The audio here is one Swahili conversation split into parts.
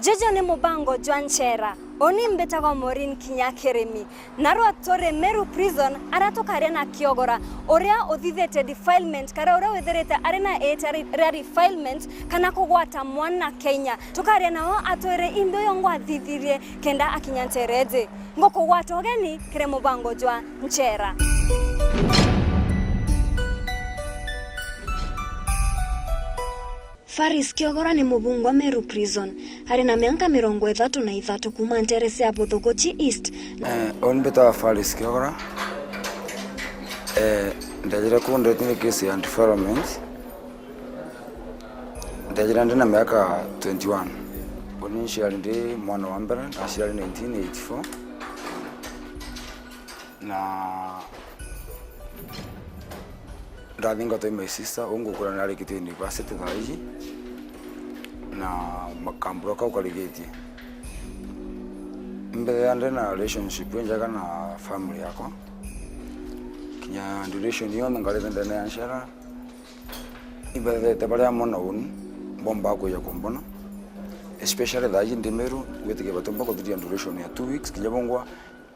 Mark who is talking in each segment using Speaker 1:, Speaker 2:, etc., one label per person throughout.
Speaker 1: Jojo ni mubango Joanchera, oni mbeta kwa Morin Kinyakeremi, narwa tore Meru Prison, aratoka arena Kiogora, orea othithete defilement, kara orea wetherete arena 8 rea defilement, kana kogwata mwana Kenya, tuka arena wa atore indo yongwa thithirie kenda akinyantereze, ngoko watogeni kire mubango Joanchera. Faris Kiogora ni mubungwa Meru Prison. Hari na miaka 33 kuma nterese ya Buthukuchi East.
Speaker 2: Onbeta Faris Kiogora. Ndajira kuondete ni kesi ya environment. Ndajira ndina miaka 21. Initially ndi mwana wa mbere ashali 1984. Na ndabinga to my sister ongo kula nali kitu university thaiji na makambura ka ukaligeti mbele ya ndena relationship wenjaga na family yako kinya duration yo ngale ndena ya nshara ibele tabale ya mona un bomba ko ya kombona especially thaiji ndimeru wetike batomba ko duration ya 2 weeks kinyabongwa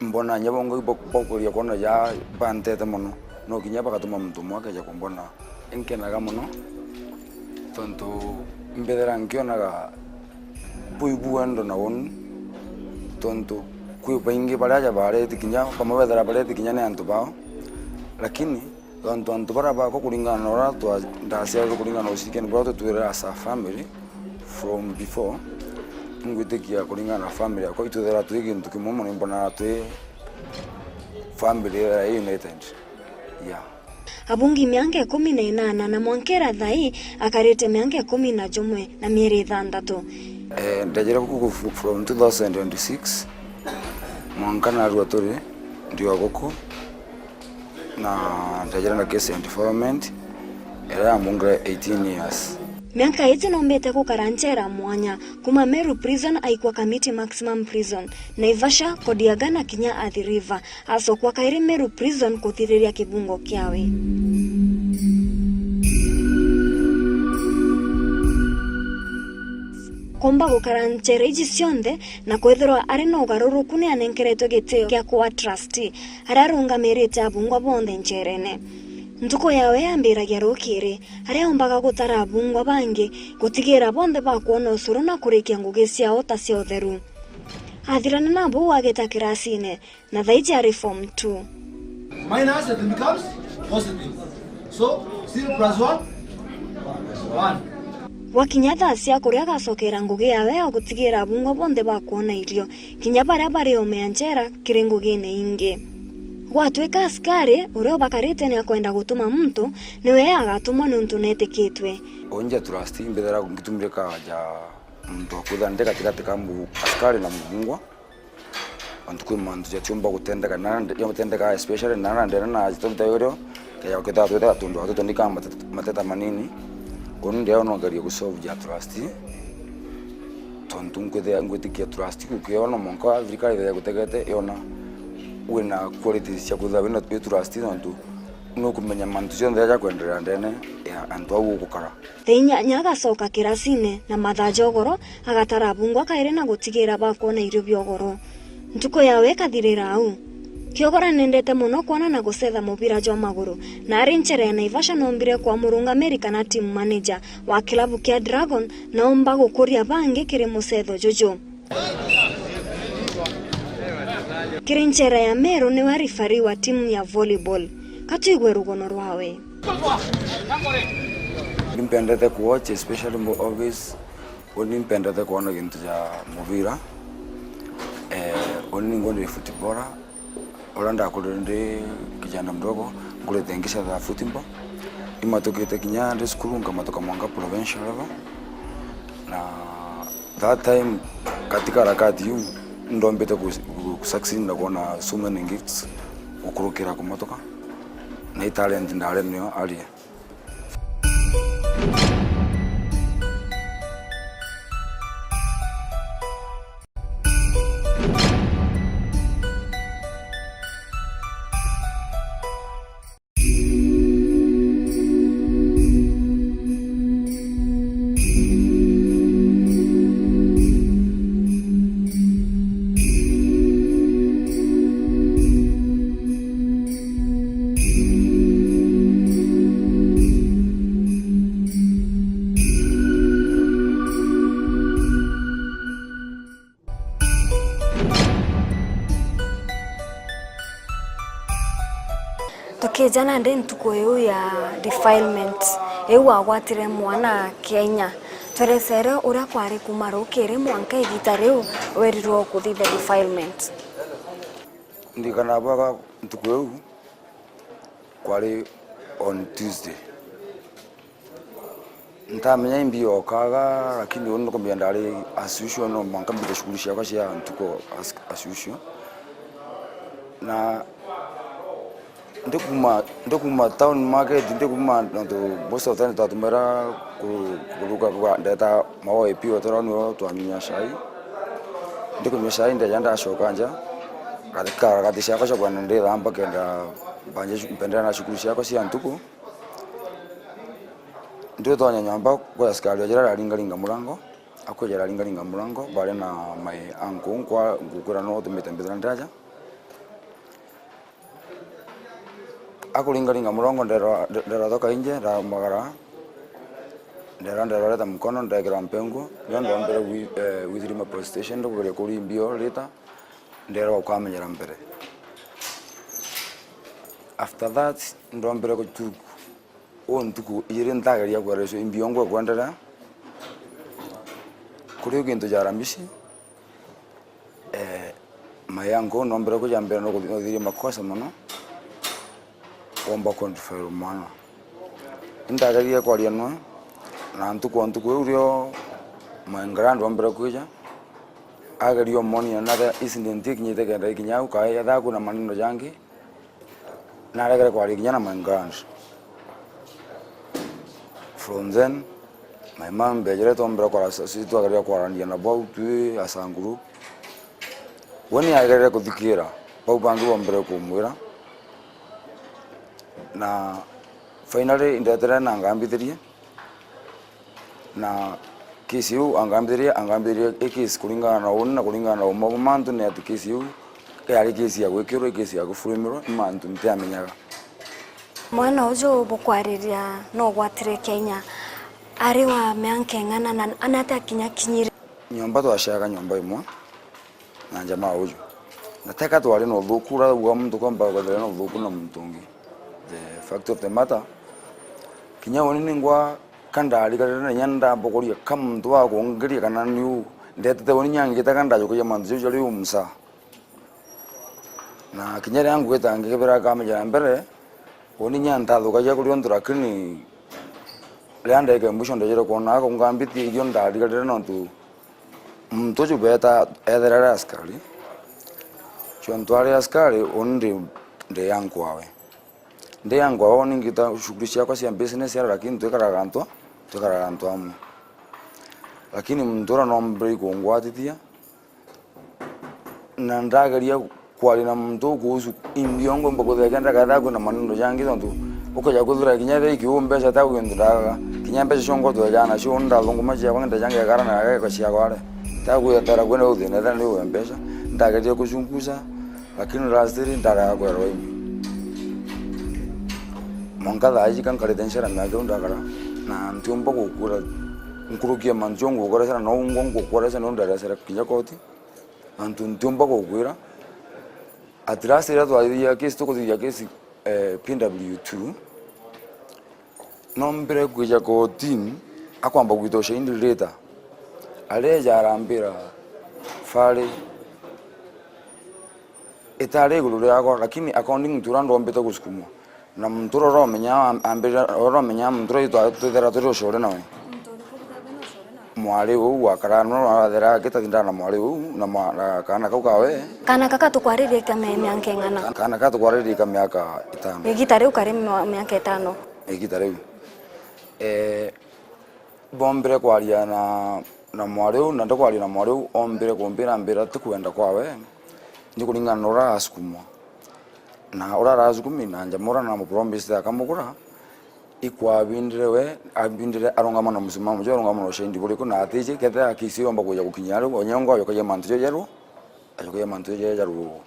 Speaker 2: mbona nyabongo iboko ya kona ya bantete mono no kinyaba katuma mtu mwaka ya kumbona enkenaga muno tonto mbedera nkionaga buibuando na won tonto kuipainge balaja bare tikinya kama wedera bare tikinya ne antu bao lakini tonto antu bara ba ko kulingana na rato ndasia ko kulingana usiken bro to as a family from before ngwitikia kulingana na family ko itudera tuigintu kimomo mbona tu family united. Yeah.
Speaker 1: Abungi miange 18 na mwankera thai akarete miange 11 na mieri 6.
Speaker 2: Ndajira kuku from 2026 mwankana ruatore ndio agoko na ndajira na case environment era mungra 18 years.
Speaker 1: Mianka iti nombete kukaranchera mwanya kuma Meru Prison aikwa Kamiti Maximum Prison Naivasha kodiagana kinya Athi River aso kwa kairi Meru Prison kuthiriria kibungo kiawe. Komba kukaranchera iji sionde na kwethirwa ari na ugaruruku ni anenkeretwe gitio kia kuwa trustee ararungamirite abungwa bonthe ncherene. Ntuko yawe yambiragia rukiri aria ombaga gutara abungwa bangi gutigira bonthe bakuona usuru na kurikia ngugi ciao ta cia utheru. Athirana nabo wageta kirasine na thaiji ya reform 2.
Speaker 3: Minus it becomes positive. So 0 plus 1 1.
Speaker 1: Wakinya thaa cia kuria gacokera ngugi yawe ya gutigira abungwa bonthe bakuona irio kinya baria bari omeanjera kiri ngugine ingi. Gwatuika askari urio bakarite ni akwenda gutuma mtu niwe agatumwa ni mtu netikitwe.
Speaker 2: Onja trustee mbedera ngitumire ka ja mtu akudhandeka katika askari na mugungwa antukwe mantu ya chumba kutendeka nana ya kutendeka especially nana ndena na ajitomta yoro ya kutata tuta tundu watoto ndika mateta manini onu ndio no kusolve ya trustee tontungu de ngwitikia trustee kukiona monko Afrika ile kutegete yona wena qualities ya kutha wena trustee nontu no kumenya mantu cionthe ya kwendelea ndene ya antu au gukara
Speaker 1: Theinya nyaga soka kirasine na mathajogoro agatara bungwa kaire na gutigira bakona irio byogoro ntuko yawe kathirira au Kiogora nendete muno kuona na gucetha mubira jwa maguru na ari nchere ya Naivasha nombire kwa murunga America na team manager wa kilabu kia Dragon na omba gukuria bangi kiri mucetho jojo. Kirinchera ya Meru ni wa referee wa timu ya volleyball. Katuigwe rugono rwawe.
Speaker 2: Nimpendete kuwatch especially always nimpendete kuona gintu ya muvira ngoni football olanda kulende kijana mdogo ngule tengisha za football imatokete kinyande skulu ngamatoka Mwanga provincial level na that time katika harakati yu ndo mbete kusucceed na kuona so many gifts ukurukira kumotoka na talent ndale nyo ali.
Speaker 1: kijana ndi ntuko yu ya defilement eu agwatire mwana Kenya tweresere uria kwari kumarukire mwanka igita riu werirwo kuthitha defilement
Speaker 2: ndikana baka ntuko yu kwari on Tuesday ntamenya imbio kaga lakini ono kombia ndari as usual no mwanka mbite shuguli shaka cia ntuko as usual na ndikuma town market ndikuma ndo most of the time tatumera kuruka kwa ndeta mawo epio torano twaminya shai ndikumya shai ndajanda shokanja katika katisha kwa sababu ndela amba kenda banje mpendera na shukuru shako cia ntuko ndio tonya nyamba kwa askari ajira alingalinga murango akojera alingalinga murango bale na mai anko kwa ngukura no tumetembeza ndaja akulingalinga murongo ndera toka inje ra magara ndera leta mkono ndekera mpengo ndio mbere withirima police station ndo kuri kuri mbio leta ndera kwamenyera mbere after that ndo mbere kutuku ontuku ire ntagaria kwa reso mbio ngo kwandera kuri gintu jarambisi mayango ndo mbere kujambera no kuthiri makosa muno omba kontrafere mwana indagaria kwa riano na ntuku urio mangrand ombere kuja agario moni na incident kinyite kenda kinyau ka ya daku na manino jangi na regere kwa rikinya mangrand from then my mom bejere tombere kwa sisi tu agaria kwa randia na bau tu asanguru woni agere kuthikira bau bangu ombere kumwira na finally indetera na ngambithirie na kisiu angambirie ekisi kulingana na wona kulingana na umo mantu ne atikisiu yari kisi ya gwekiro kisi ya gufurumiro mantu mtamenyaga
Speaker 1: mwana ujo bukwariria no gwatire Kenya ari wa meanke ngana na anata kinyire
Speaker 2: nyomba twashaka nyomba imwe na jamaa ujo nataka twali no thukura wa mtu kwamba kwa no thuku na mtungi. The fact of the matter kinya woni ningwa kandali kana nyanda bokoria kam twa ko ngiri kana niu ndete woni nyangita kanda jo kuyamanzi jo liu musa na kinya yangu getange kebera kama jana mbere woni nyanda thuka ja kuri ondura kini leanda ke mbusho ndejero kona ko ngambiti iyo ndali kana no tu mtoju beta edera askari chontwale askari ondi de yangu wawe nde yangu wao ningita shughuli yako si business yara lakini tukaragantwa amu lakini mndora no mbere kongwatitia na ndagaria kwali na mtu kuhusu imbiongo mboko thegenda kathaku na maneno jangi tondu ukoja kuthura kinyathe ikiumbesha ta kwindaga kinyambe shongo twejana sho ndalongo maji abanga jangi garana yake kwa cia kwale ta kuyatara kwena uthine thana ni umbesha ndagaria kuchunguza lakini rastiri ndara kwa roi mongada aji kan kare denshara mage undagara na ntiomba kukura nkurukia manjongo kora sana no ngongo kora sana ndara sara kinyakoti antu ntiomba kukura atrás era todavía que esto que ya que es PW2 nombre kuja kotin akwamba kuitosha indileta aleja arambira fale etare gulule yako lakini accounting turando mbeta kusukuma na mtoro ro menya ambira ro menya mtoro ito tutera toro shore nawe mwale wa karano adera kitatinda na mwale na kana kaukawe
Speaker 1: kana kaka tukwaririe kama miaka ngana
Speaker 2: kana kaka tukwaririe kama miaka 5
Speaker 1: igitare ukare miaka 5
Speaker 2: igitare bombere kwaria na mwale na ndakwaria na mwale ombere kumbira mbira tukwenda kwawe ndikuringana nora asukuma na ora razukumi na njamora na mu promise akamukura ikwa bindire abindire arongama na musimamo jo arongama no shendi buriko na atije kete akisi omba kuja kukinyaro onyongo ayo kaye mantu jero ayo kaye mantu jero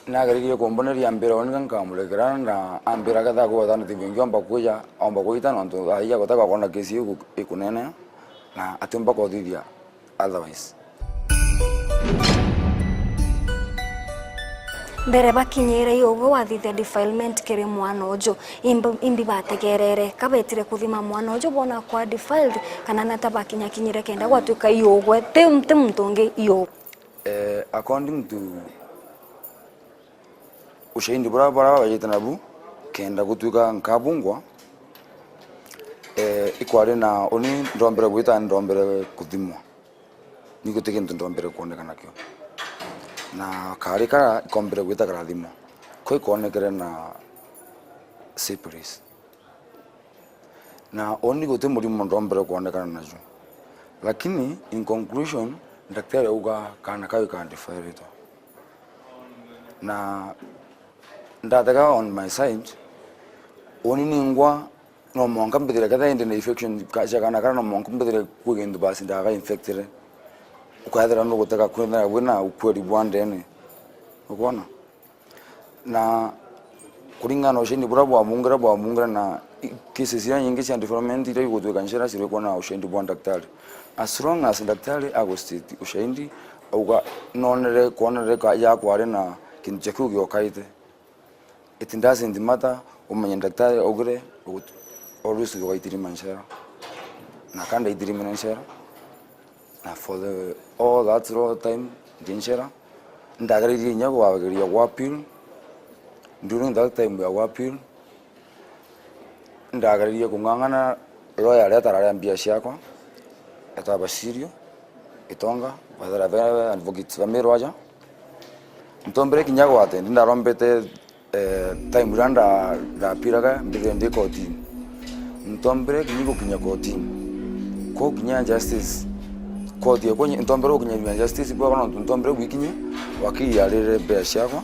Speaker 2: na gari ko mboneri ambira ongan kamulegera na ambira kada ko dana tibingi omba kuja omba kuita no to aiya ko taka kona kesi ikunene na atumba ko didia otherwise
Speaker 1: mbere bakinyire yogo wathithe defilement kiri mwana ujo imbi bategerere kabetire kuthima mwana ujo bona kwa defiled kana nata bakinya kinyire kenda gwatuka yogo te mtungi yo
Speaker 2: according to ushahidi bara bajitanabu kenda gutuka nkabungwa ikwari na oni ndombere gwita ndombere kuthimwa ni gutike ndombere kuonekana kyo na kari kara ikombere gwita karathimo ko ikonekere na syphilis na oni gote murimo ndombere kuonekana najo lakini in conclusion daktari uga kana kayo kan deferito na ndataga on my side oni ningwa no monka mbedere kada inde infection kaja kana no monka mbedere kugendo basi ndaga infected ukadera no gutaka kwenda wena ukweri bwandene ukona na kuringana ushindi bwa mungira na kesi zira nyingi cha development ile gutweka nshira sire kona ushindi bwa daktari as long as daktari agostiti ushindi uga nonere kuonere ka ya kware na kintu chakugi okaite it doesn't matter umenya daktari ogre always go itiri manshara na kanda itiri manshara na for the all that time dinshara ndagari nyago wagari ya wapil during that time ya wapil ndagari ya kungangana roya leta la biashara yako etaba sirio itonga badara vera advocate famero aja ntombere kinyago ate ndarombete time randa da piraga mbende koti ntombere kinyigo kinyakoti ko kinya justice koti yakonye ntombere kinya justice bwa bana ntombere wikinye wakiyalire besi yako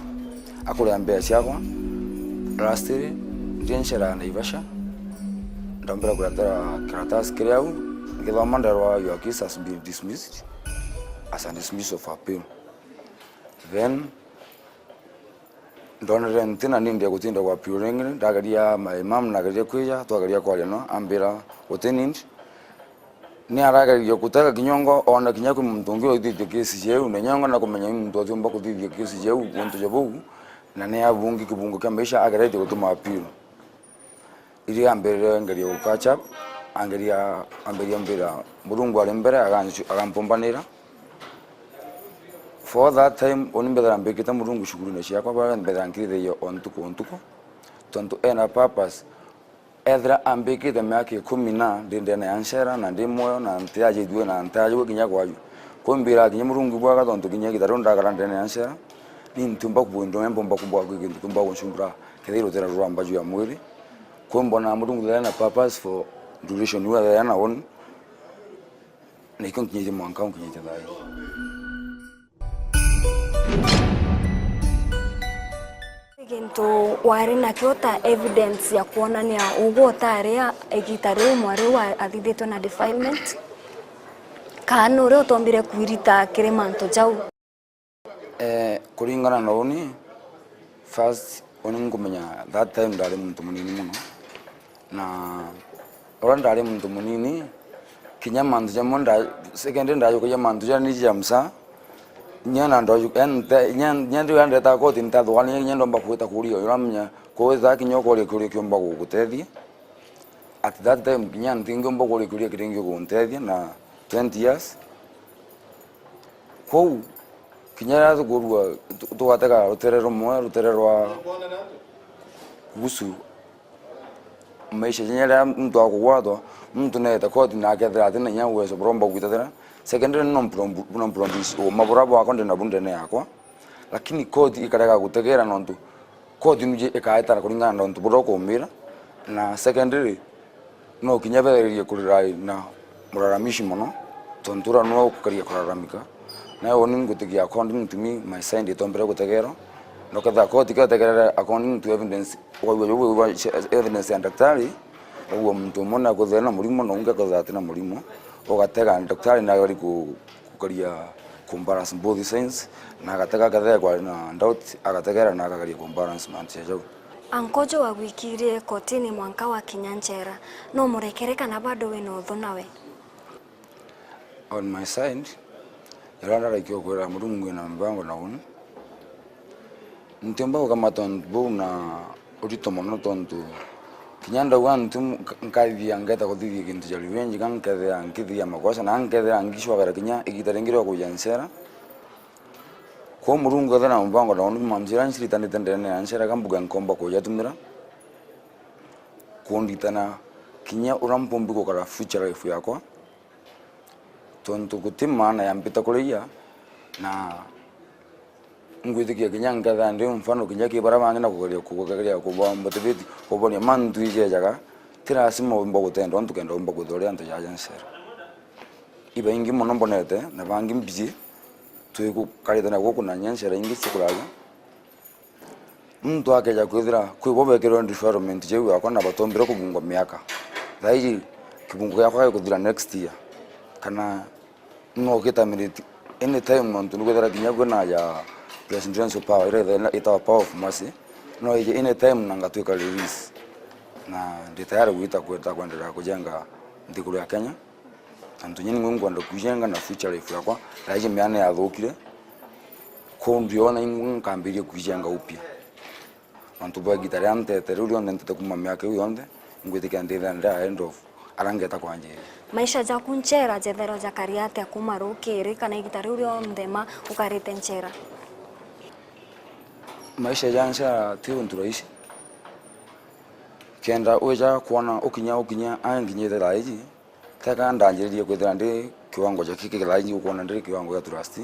Speaker 2: akole besi yako rastiri jenshara na ivasha ntombere kuratara karatas kriau ngela mandarwa your case has been dismissed as a dismissal of appeal then ndonere ntina nindi gutinda kwa appealing ndagaria my mom nagaria kweja twagaria kwa no ambira utenindi ni aragaria kutaka kinyongo ona kinyaku mtungi othithio kesi jeu na nyongo na kumenya mtu athomba kuthithio kesi jeu kuntu jabu na ne abungi kibungo kya maisha agarete gutuma appeal ili ambere ngaria ukachap angaria ambira murungu ali mbere agampombanira for that time oni mbedara mbeketa murungu shukuru na shia kwa bara mbedara nkire yo ontuko tonto ena purpose edra ambeketa myake 10 ndende na anshara na ndimoyo na ntaje duwe na ntaje kinya kwayo ko mbira kinya murungu bwa tonto kinya kitaronda karande na anshara ni ntumba kubondo mbomba kubwa kwikintu tumba kunshumbra kediro tera rwamba juu ya mwili ko mbona murungu na purpose for duration wa yana on ni kon kinya mwanka kinya tadai
Speaker 1: gintu wari na kiota evidence ya kuonania ugo taria egitari mwari wa athithitwe na defilement kana ro tombire kuirita kire manto jau
Speaker 2: kuringana na oni first oni ngumenya that time ndari muntu munini muno na ora ndari muntu munini kinya manto jamonda second ndayo kuya manto jani jamsa nyana ndo nyandu ande ta ko tin ta dwani nyando mba kuita kurio yamnya ko za kinyoko le kurio kyomba kugutethia at that time nyan tingo mba kurio kurio kiringo kuntethia na 20 years ko kinyara gurua tuwataka ruterero mwa ruterero gusu maisha nyara mtu akugwado mtu na ta ko tin akethera atina nyawe so bromba kuitethera secondary non promise o maburabo akonde na bundene yakwa lakini kodi ikarega gutegera nontu kodi nuje ikaeta kuringana nontu buroko umira na secondary no kinyabererie kurirai na muraramishi mono tontura no kukaria kuraramika na oni ngutigia according to me my side itombere gutegero no kada kodi kategera according to evidence wa evidence ya daktari uwo mtu mona kuthena murimo no unga kazatina murimo ogatega daktari na yori kukaria comparison both signs na agatega kadhe kwa na doubt agategera na akagaria comparison ya jau
Speaker 1: ankojo wa wikire kotini mwanka wa kinyanchera no murekereka na bado we no thunawe
Speaker 2: on my side yaranda like yokwera murungu na mbango na un ntiomba kama tondu na urito mono tondu kinyanda wantu nkathia ngeta kuthithia kintu cha revenge kankethea nkithia makosa na nkethea ngishwagara kinya igitarengirwa kujansera ko murungu thana mbango na onu mamjira nsiritanite ndene ansera kambuga nkomba kujatumira kunditana kinya urampombi kukara future life yakwa tondu gutimana yampita kuria na ngwithikia kinya ngatha ndi mfano kinya kibara bangi na kugeria kuba motivate kubonia mantu ijejaga tira simo mbo gutenda ontu kenda mbo guthore antu jaja nsera iba ingi mono mbonete na bangi mbiji tuiku karitana goku na nyansera ingi sikuraga mtu akeja kwithira kwibobekero environment jewe akona batombire kubungwa miaka thaiji kibungu yakwa kuthira next year kana no kitamiriti anytime muntu nukwithira kinya kwina ya presidential power ita power of mercy no anytime nangatwika release na nditayari kuita kuendelea kujenga ndikuru ya Kenya antu nyini mungu ndo kujenga na future life yakwa thaiji miana yathukire ko ndiona nkambirie kujenga upya antu bwa gitare antete ruri ndete kuma miaka yonde ngwithika nditha end of arangeta kwanje
Speaker 1: maisha ja kunchera jethero ja kariate akuma rukiri kana igitari uri ondema ukarite nchera
Speaker 2: maisha jansa tiu nduraishi kenda uja kuona ukinya anginyete raiji taka ndanjiririe kwithira ndi kiwango cha kike raiji ukuona ndi kiwango ya trust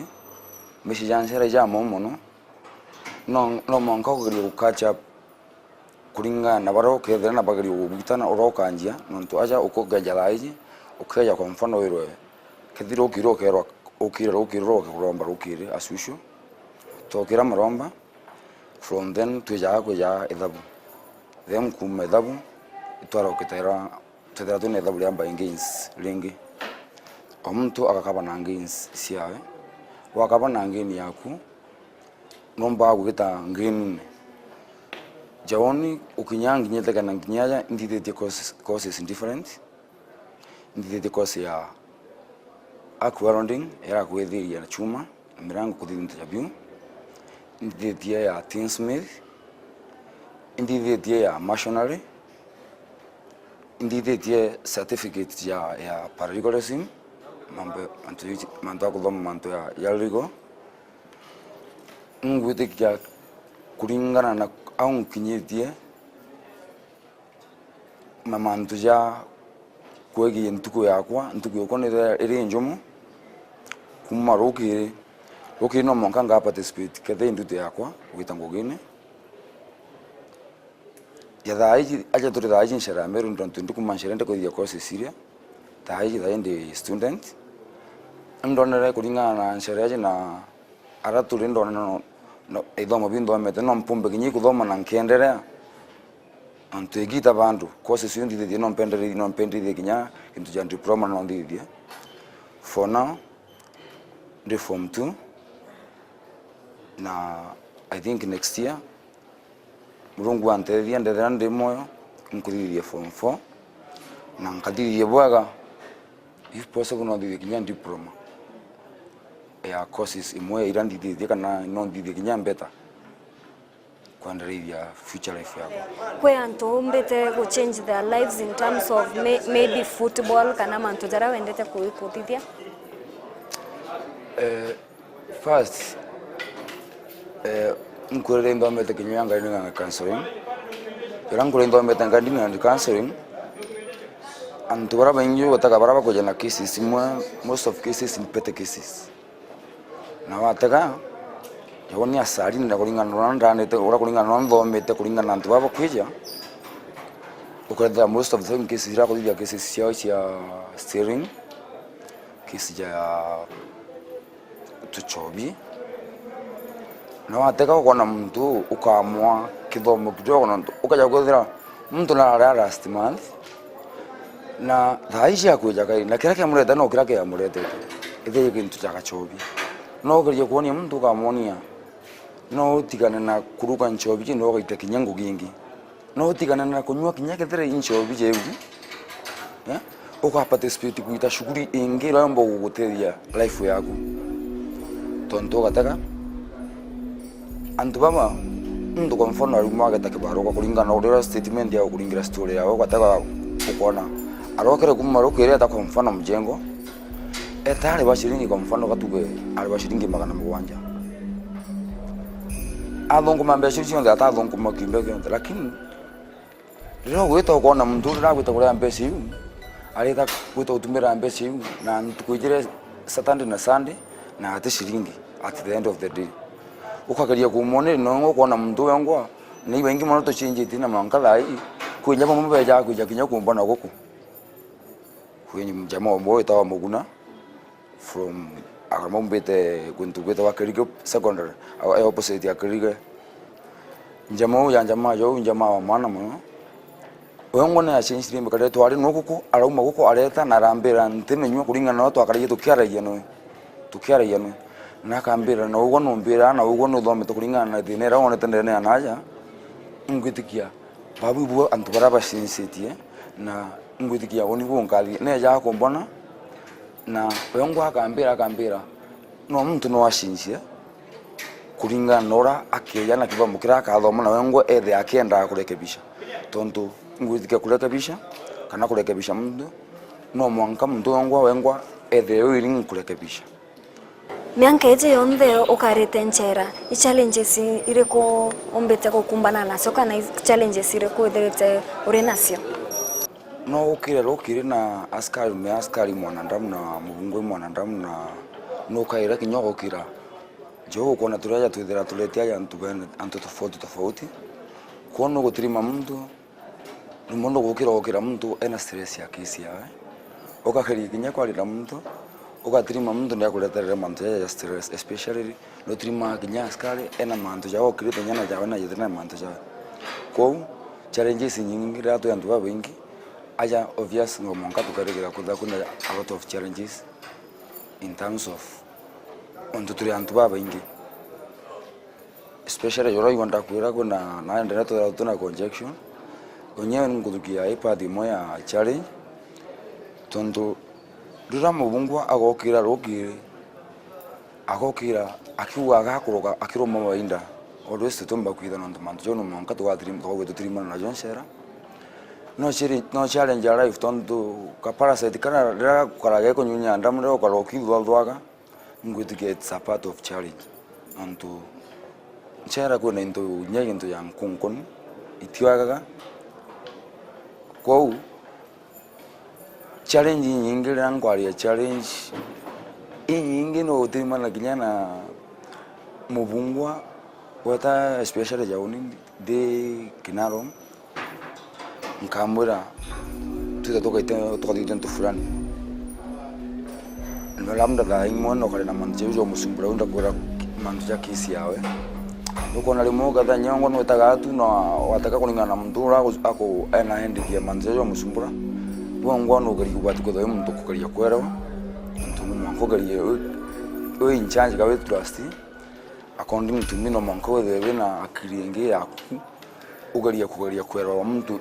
Speaker 2: maisha jansa ja momono no monka kugiria catch up kuringa na baro kethira na bagari ubutana urokanjia nontu aja ukogaja raiji ukeja kwa mfano wirwe kethira ukirokerwa ukiro kuromba ukire asushu tokira maromba from then tuja kuja ethabu them kuma ethabu itwara ukitera tetera tune ethabu liamba engines lingi omuntu akakaba na engines siawe wakaba na ngeni yaku nomba gugita ngeni jawoni ukinyangi nyeteka na nginyaja ndithete causes different ndithete cause ya aquaronding era kwethiria na chuma mirango kuthinta jabiu ndithete ya tinsmith ndithete ya machinery ndithete certificate ya paralelism mambo kuthoma manto ya legal ngwitikia kuringana na au nkinyitie mamantu ja kwegi ntuko yakwa ne iri njomo kuma rukiri no monka nga participate kethe ndute yakwa witango gine ya daiji aja turi daiji nshara meru ndontu kuma nshara ko ya course siria daiji ndi student ndonere kuringana na nshara aja na araturi ndonana no idoma bindo amete no mpumbe kinyi kuthoma na nkiendelea antu igita bandu kose sindi de no mpendere kinya kintu ja diploma no ndithie for now the form 2 na I think next year murungu antethia ndethera ndi moyo nkuririe form 4 na nkathirie bwaga if possible no ndithie kinya diploma ya courses imwe irandithie kana no ndithie kinya mbeta kuendelea future life yako
Speaker 1: kwe antu mbete ku change their lives in terms of maybe football kana mantu jara wendete kuithia
Speaker 2: first nkurere ndo mbete kinyanga ni counseling yarangure ndo mbete ngandi ni counseling antu bara banyu wataka bara ko jana cases most of cases in pete cases na wataka yoni asali na kulingana na ndane ora kulingana na nthomete kulingana na antu baba kwija ukatha most of them cases ira kuthia cases cia steering cases ya tuchobi na wataka kuona mtu ukaamua kithomo kidogo na ukaja kuthira mtu na last month na thaisha kuja kai na kila kimureta no kila kimureta ithie kintu cha kachobi no kije kuonia mtu kamonia no tigana na kuruka nchobi no gaita kinyango gingi no tigana na kunywa kinyake thire nchobi jebu uka participate kuita shughuli ingi rambo guguteria life yaku tonto gataka antu baba ndo kwa mfano alimu ageta kibaruka kulingana na urira statement ya kulingira story yao kwataka ukona arokere kumarokere ata kwa mfano mjengo etale bashiringi kwa mfano katuge ali bashiringi 700 adongo mambe shirishio nda ata adongo makimbe kionda lakini leo weto kuona mtu la weto kule ambesi aleta weto utumira ambesi na tukujire Saturday na Sunday na ate shiringi at the end of the day ukakalia kumone no kuona mtu wangu ni wengi mwana to change tina mankala hii kunya mambo ya kuja kinya kumbona goko kwenye mjamaa mboyo tawa muguna from akamombete kuntukweta wakirigo secondary au opposite ya kirigo njamo ya njama jo njama wa mwana mo wengo na change rimbe kale twari nokuko arauma guko areta na rambira ntino nywa kuringa no twakariye tukiara yano na kambira no ugo nombira na ugo no thome tukuringa na dinera one tendene anaja ngwitikia babu bu antubara bashinsitie na ngwitikia oni bu ngali ne ja ko mbona na wengo akambira no mtu no washinsia kuringa nora akeya na kiba mukira akathoma na wengo ethe akienda kurekebisha tonto ngwitikia kurekebisha kana kurekebisha mtu no mwanka mtu wengo ethe uiringa kurekebisha
Speaker 1: mianka ije yonthe ukarite nchera challenges iriko ombete kukumbana nacio kana challenges iriko itherete uri nacio
Speaker 2: no ukire na askari mwanadamu na mubungu mwanadamu na no kaira kinyogo kira jo kona turaja tuithira tuletia ya antu tofauti kono gutirima mtu ni mundo gukira mtu ena stress ya kisi yawe ukakiri kinya kwalira mtu ukatirima mtu ndia kuleterera mantu ya stress especially no trima kinya askari ena mantu jao kirito nyana jao na yithina mantu jao ko challenges nyingi rato yantu ba wengi aja obvious ngomonka tukarigera kuda kuna a lot of challenges in terms of onto turi antu ba wengi especially yoro yonda kuira kuna na ndera to tuna conjection onye ngudukia ipad moya challenge tonto dura mubungwa agokira rogire akiwa agakuroga akiroma wainda always tutomba kwitha no mantu jono manka to wadrim to wetu trima na jonshera no challenge life tonto ka parasite kana dira kukaraga ko nyunya ndamre ko rokithwa thwaga ngwitike it's a part of challenge antu nchera ko nento nyaginto yang kunkon itiwaga ko challenge nyingi rangwaria challenge nyingi no tema na kinyana mubungwa wata especially jauni de kinaro nkamura tutatoka itento fulani nalambda ga imono kale na manjejo musumbura unda kura manja kisi yawe nuko nalimo gadha nyango no tagatu na wataka kulingana mndura ako ena hendikia manjejo musumbura ngwano gari kubatu ko dai muntu kukaria kwera ntumu mwanko gari o in charge ga with trust according to me no mwanko wewe na akirienge yaku ugaria kukaria kwera wa muntu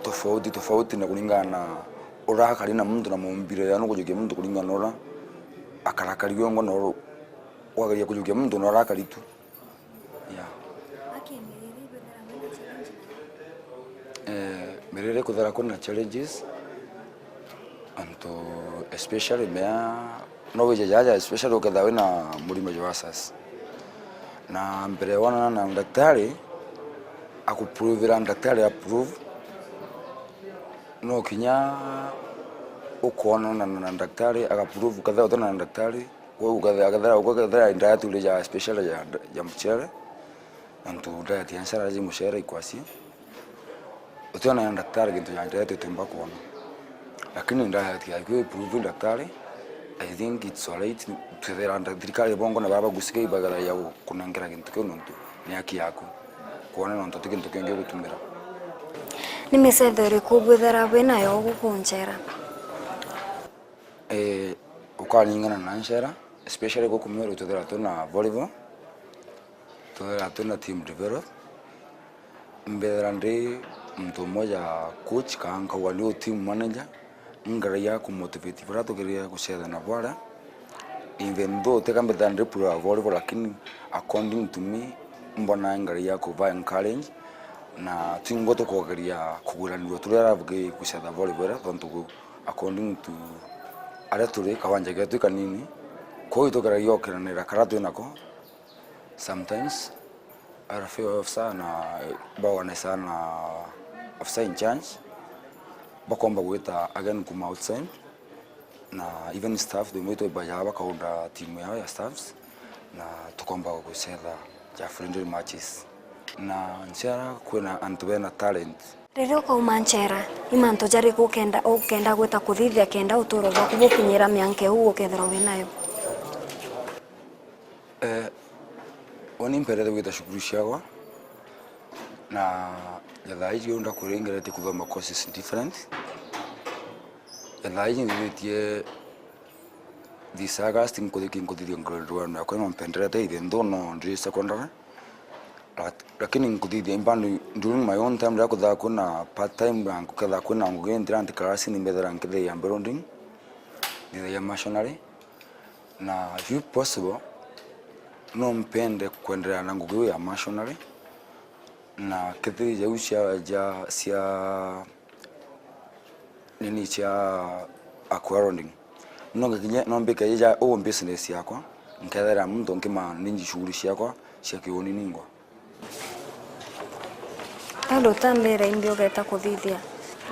Speaker 2: tofauti na kulingana urakari na muntu na mumbire yano kujuke muntu kulingana ora akarakari ngo no wagaria kujuke muntu no rakari tu ya merere kudara kuna challenges anto especially mea no jaja especially ukadhawe na mulimo jawasas na mbere wana na daktari akuprove ran daktari approve no kinya ukona na daktari akaprove kadha utana na daktari wewe ukadha diet ile ya especially ya mchere anto diet ya sara ji mchere ikwasi utana na daktari kintu ya diet tumba kuona lakini diet ya prove daktari I think it's alright to the dirikali bongo na baba gusike ibagara ya kunangira kintu kyo nonto ni haki yako kuona nonto kintu kenge gutumira
Speaker 1: nimesedhere kubwethera bena yo gukunjera
Speaker 2: ukalingana na nshera especially go kumero to the tuna volleyball to the tuna team develop mberande mtu mmoja coach kaanga walio team manager ngara kumotivate brato geria kushare na bora even though teka mbedande pura volleyball lakini according to me mbona ngari ya kuva encourage na tingo to kogeria kuguranirwa turera bwe kusetha volleyball tontu according to ara turi kawanja getu kanini ko itokeragia okeranira karatu nako sometimes ara feel officer na bawana sana officer in charge bakomba gwita again kuma outside na even staff de moto bayaba kaunda timu yao ya staffs na tukomba kusetha ja friendly matches na nchara kwena antwena talent
Speaker 1: Rero kwa umanchera imanto jari kukenda gwita kuthithia kenda uturo bwaku bukinyira mianke huo kethero winayo
Speaker 2: oni mperere gwita shukuru ciakwa na yathaiji unda kurengerete kuthoma courses different yathaiji ngitie this August nkuthithia grade 1 na kwa mpenderete ile ndono ndi secondary lakini nkuthithia imbandu during my own time like that kuna part time bank kadha kuna ngugenda anti-class ni mbethera nkithe ya branding ndi ya missionary na if possible no mpende kuendelea na ngugu ya missionary na kithiri ya usia sia nini cha aquaronding no nginya no mbike ya o business yakwa nkethera muntu ngima ninji shughuli ciakwa cia kioni ningwa
Speaker 1: alo tambere imbio geta kuthithia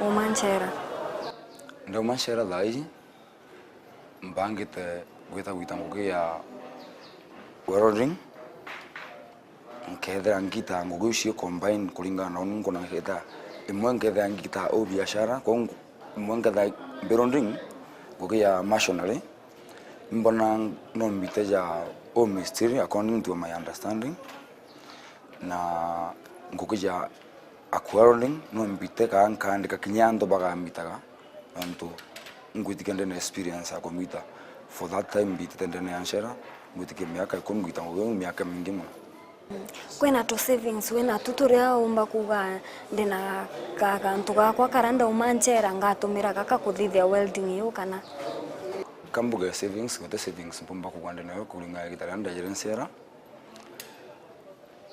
Speaker 1: umanchera
Speaker 2: ndo manchera thai mbangite gwita ngugu ya welding nkethera ngita ngugu cio combine kulingana na ungo na ngeta imwe ngethera ngita o biashara kwa imwe ngethera welding ngugu ya masonry mbona no mbiteja o mystery according to my understanding na ngugu ya aquaronding no mbiteka nkandika kinyando baga mbitaga anto ngwitikende na experience ya komita for that time bitende na anshera ngwitike miaka 10 gitango miaka mingi mo
Speaker 1: kwena to savings wena tuturia umba kuga ndina kantu gakwa karanda umanchera ngatumira kaka kuthithia welding yo kana
Speaker 2: kambuga savings ngote savings mpomba kuganda nayo kulinga gitaranda jerensera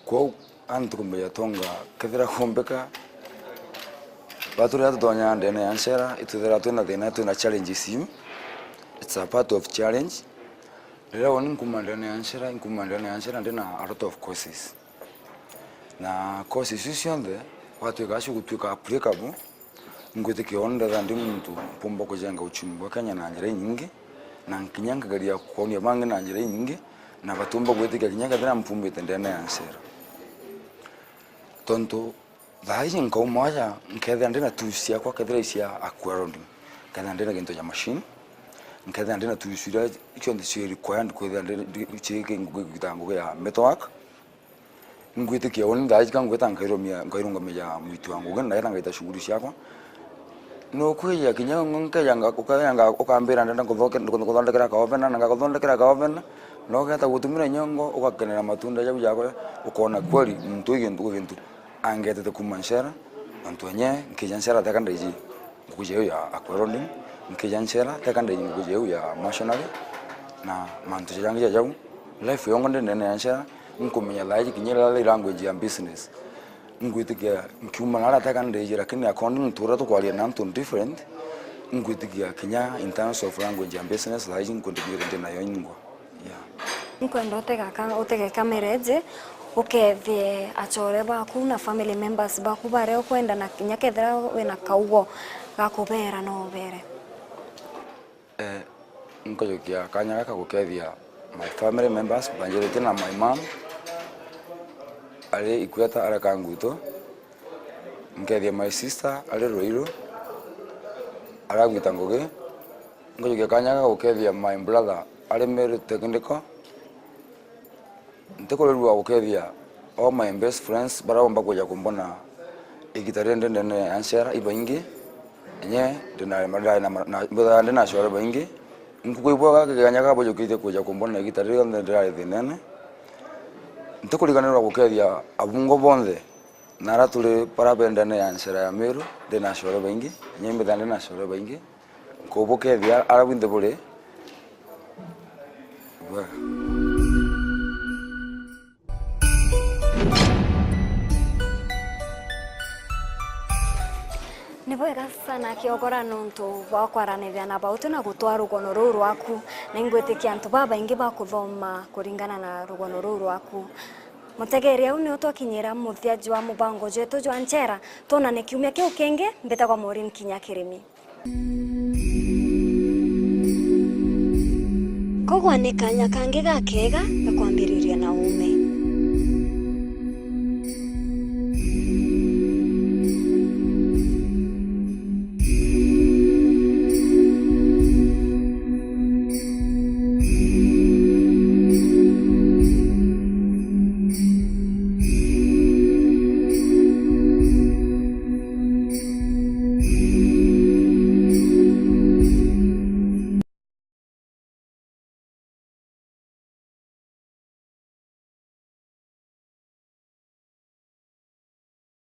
Speaker 2: kwa antu kumbeya tonga kethira kumbeka baturia tutonya ndene anshera itudera twina challenges you it's a part of challenge leo ni nkumandane anshera ndena a lot of courses na courses isionde watu gasho kutuka applicable ngweteke onda ndi muntu pomba kujenga uchumi wa Kenya na njira nyingi na kinyanga garia kuonia bangi na njira nyingi na batumba gweteke kinyanga tena mpumbe tendene anshera tonto thaiji nkomoja nkethe ndena tusia kwa kethira isia aquaronding kana ndena gento ya machine nkethe ndena tusia ikyo ndisi required kwethe ndena cheke ngugitango ya metalwork ngwite kioni thaiji kangweta ngairunga meja mwitu wangu ngena ita ngaita shughuli ciakwa no kweya kinyango nkeyanga ukambira ndenda kuthondekera ka oven na ngakuthondekera ka oven no geta gutumira nyongo ugakenera matunda yako ukona kweli mtu igintu angetete kumanshera antonye nkijanshera takandeji ngukuje ya aquaronding nkijanshera takandeji ngukuje ya masonry na mantu jangi jau life yongo ndene yanshera nkumenya laji kinyela language ya business ngwitikia nkiumana takandeji lakini according to rato kwa na mtu different ngwitikia kinya in terms of language ya business laji nkontribute nayo nyingwa
Speaker 1: nkwenda utege kamereje ukethie achore baku na family members baku bare ukwenda na kinya kethira wena kaugo gakubera no bere
Speaker 2: nkojokia kanya gaka gukethia my family members banjerete na my mom ale ikweta ala kanguto nkethia my sister ale roiro ala gwitangoge nkojokia kanya gaka gukethia my brother ale mere technical ntekolelwa ukethia all my best friends barabamba kuja kumbona igitarende ndene anshera ibaingi enye ndina madai na mbona ndina shora baingi nkukuibwa kaganya kabo jokite kuja kumbona igitarende ndira thinene ntekoliganirwa ukethia abungo bonde nara tuli parabendane anshera ya Meru ndina shora baingi enye mbethande na shora baingi kubukethia arabinde bure
Speaker 1: Ni bwega sana kiogora nuntu bwa kwaranithia na bautu na gutwara rugono ruru rwaku na ingwitikia antu babaingi bakuthoma kuringana na rugono ruru rwaku. Mutegeri au ni utwakinyira muthiaji wa mubango jetu jwa Nchera tonane kiumia kiu kingi mbitagwa Maureen Kinya Kirimi. Kogwa ni kanya kangi gakega